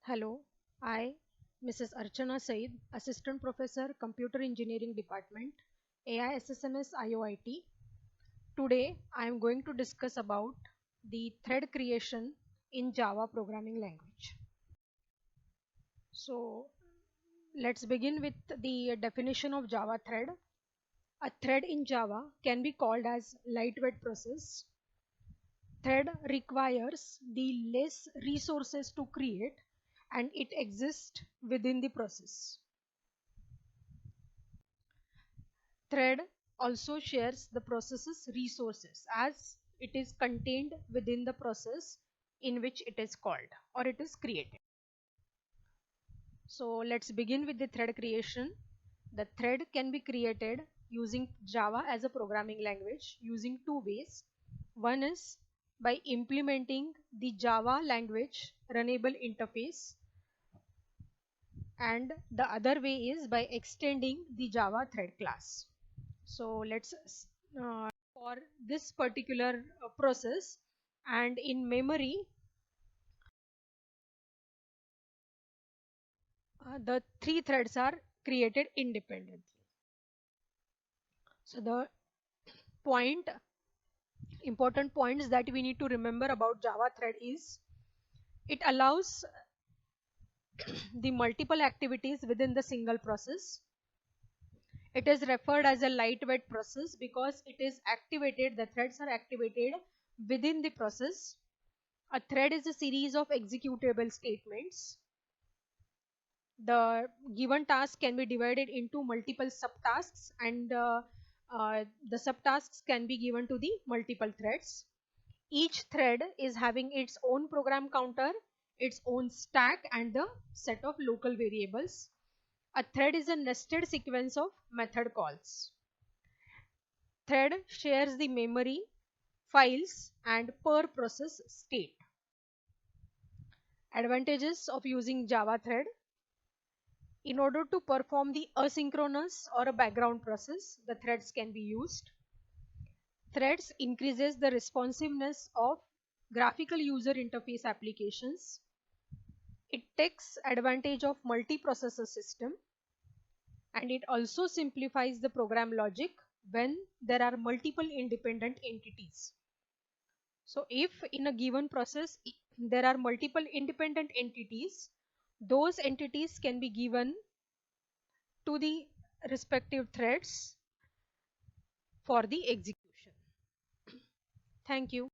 Hello, I, Mrs. Archana Said, Assistant Professor, Computer Engineering Department, AISSMS IOIT. Today, I am going to discuss about the thread creation in Java programming language. So, let's begin with the definition of Java thread. A thread in Java can be called as lightweight process. Thread requires the less resources to create and it exists within the process. Thread also shares the process's resources as it is contained within the process in which it is called or it is created. So let's begin with the thread creation. The thread can be created using Java as a programming language using two ways. One is by implementing the Java language runnable interface, and the other way is by extending the Java thread class. So let's for this particular process, and in memory the three threads are created independently. So the point important points that we need to remember about Java thread is it allows the multiple activities within the single process. It is referred as a lightweight process because it is activated, the threads are activated within the process. A thread is a series of executable statements. The given task can be divided into multiple subtasks, and the subtasks can be given to the multiple threads. Each thread is having its own program counter, its own stack, and the set of local variables. A thread is a nested sequence of method calls. Thread shares the memory, files, and per process state. Advantages of using Java thread. In order to perform the asynchronous or a background process, the threads can be used. Threads increases the responsiveness of graphical user interface applications. It takes advantage of multiprocessor system, and it also simplifies the program logic when there are multiple independent entities. So if in a given process there are multiple independent entities, those entities can be given to the respective threads for the execution. Thank you.